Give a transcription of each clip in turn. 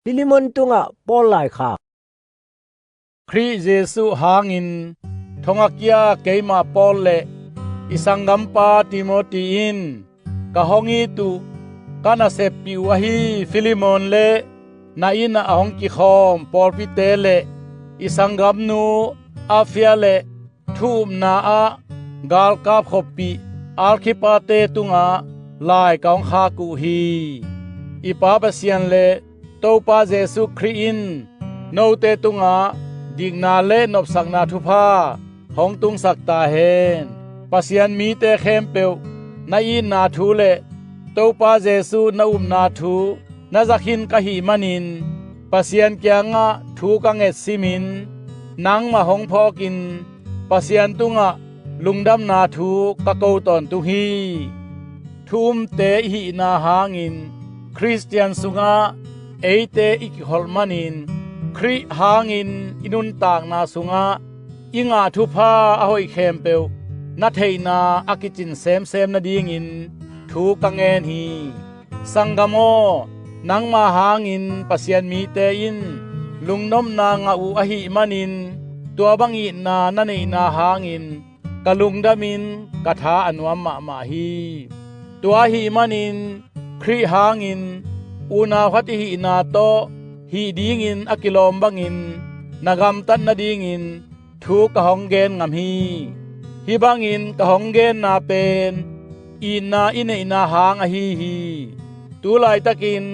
พิลิมอนตุงะปอลหลายค่ะคริเยซูหางินทงอักยาเกมาปอลเลอิสังกัมปาติโมตีอินกะฮองอีตุกานาเซปิวะฮีฟิลิมอนเลนาอินาฮองกิคอมปอลปิเตเลอิสังกัมนูอาฟิยาเลทูมนาอากาลกาบขบปีอาลคิปาเตตุงาลายกองคากุฮีอิปาปะเซียนเลโตปาเยซูคริอินโนเตตุงาดิกนาเลนบสักนาทุพาหองตุงสักตาเฮนปะเซียนมีเตเข้มเปียวนาอินนาทูเลโตปาเยซูนาอุมนาทูนาจักหินกะหิมันินปะเซียนเกียงะทูกังเอตซิมินนางมาหงพอกินปะเซียนตุงะลุงดำนาทูกะโกตอนตุฮีทุมเตหินาหางินคริสเตียนสุงะเอเตอิกฮอลมานินคริหางินอินุนตากนาสุงะอิงาทุพาอหอยเข้มเปียวนาเทนาอากิจินเซมนาดีงินทูกังเอนฮีสังกโมนังมาหางินปะเซียนมีเตอินลุงนมนางอูอหิมานินตัวบังอินานาเนนาหางินกะลุงดามินกะทาอนุมมะฮีตัวหิมานินคริหางินอูนาพัติหินาโตฮีดีงินอกิลอมบังอินนากำตันนาดีงินทูกะหองเกนงำฮีฮิบังอินกะหองเกนนาเป็นอีนาอิเนนาหางอฮีฮีตูไลตะกิน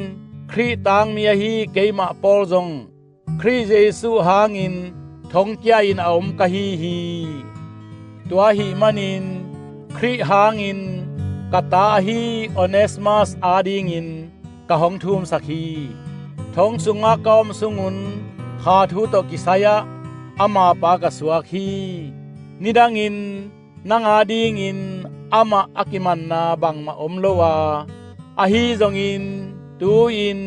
คริตางมีฮีเกมาปอลจงคริเยซูหางินทงเกียอินอมกะฮีฮีตัวหิมานินคริหางินกะตาฮีอเนสมัสอาดีงินกะหองทุมสักฮีทงสุงะกอมสุงุนคาทูตกิสายะอามาปากะสวกฮีนิดังินนางอาดีงินอามาอากิมันนาบังมาอมโลวาอาฮีจงอินตูอิน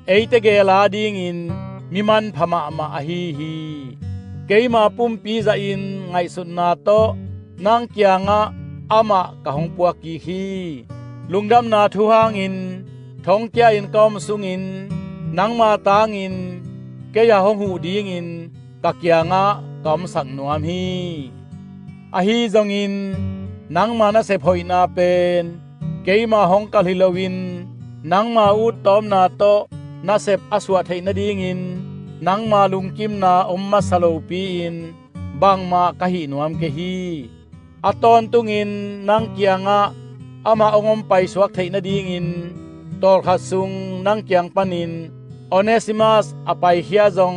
เอเตเกลาดีงินมิมันพมามาอาฮีฮีเกมาปุมปีจะอินไงสุนนาโตนางเกียงะอามากะหงปัวกีฮีลุงดำนาทุหางินทงเกียอินกอมสุงินนางมาตางินเกยาหงหูดีงินกะเกียงะกอมสักนวมฮีอาฮีจงอินนางมานะเสพอยนาเป็นเกยมาหงกะลิลวินนางมาอุดตอมนาโตนาเสพอสวะเทนดีงินนางมาลุงกิมนาอมมาสโลปีอินบางมากะหินวมเกฮีอะตอนตุงินนางเกียงะอามาองอมไปสวกเทนดีงินตอลขัดซุงนางเกียงปานินอเนซิมัสอไปเฮียจง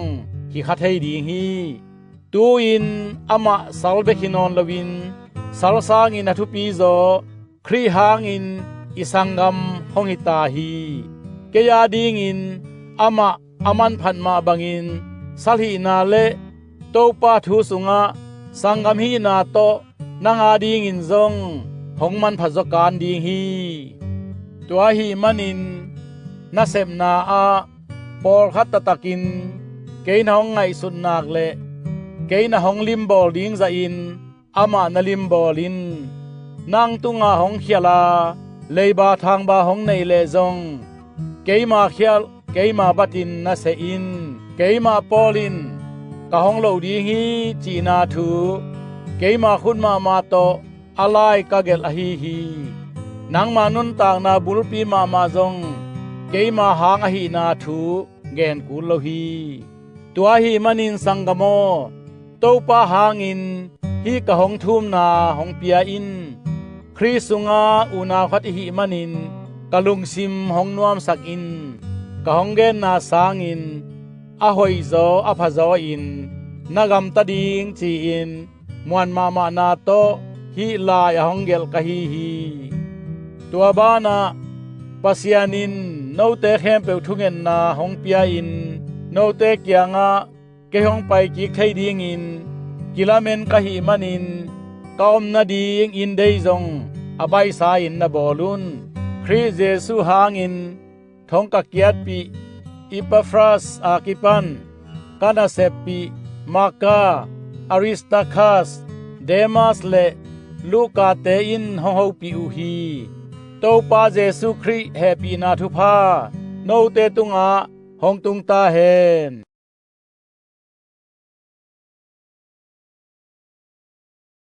ฮิขัดให้ดีฮีตูอินอามาสัลเบคินอนลวินสัลซางินทุปีโซครีหางินอิสังกัมหงหิตาฮีเกยาดีงินอามาอามันพันมาบังอินสัลหินาเลโตปาทูสุงะสังกัมฮีนาโตนางอาดีงินจงหงมันพัจการดีฮีตัวฮีมันินนาเซมนาอาปอลคัตตะตะกินเกยนหงไงสุนนากเลเกยนหงลิมบอลิงซะอินอามานาลิมบอลินนางตุงาหงเขียลาเลยบาทางบาหงในเลจงเกยมาเขียลเกยมาบัตินนาเซอินเกยมาปอลินกะหงโลดีฮีจีนาทูเกยมาคุณมาโตอะไลกะเกลอะฮีฮีนางมานุนตางนาบุลปีมาจงเกยมาหางอะฮีนาทูเกนกุลโลฮีตัวฮีมันินสังกโมโตปาหางินฮีกะหงทุมนาหงเปียอินคริสุงาอุนาคัตหิมันินกะลุงซิมหงนวมสักอินกะหงเกนนาสางอินอะหอยโซอะพะโซอินนากำตะดิงจีอินมวนมานาโตฮีลายหงเกลกะฮีฮีตัวบานาปะเสียนินโนเตเข้มเปวทุเงินนาหงเปียอินโนเตเกียงะเกหงไปกิกไทดีงินกิลาเมนกะหิมันินกอมนาดีอินเดยจงอบายสาอินนาบอลุนคริเยซูหางินทงกะเกียดปีอิปาฟรัสอากิปันกานาเซปีมาคาอาริสตาคัสเดมัสเลลูกาเตอินหงฮูปีอูฮีโตปาเยซูคริเฮปีนาทุพาโนเตตุงาห hong tung ta hen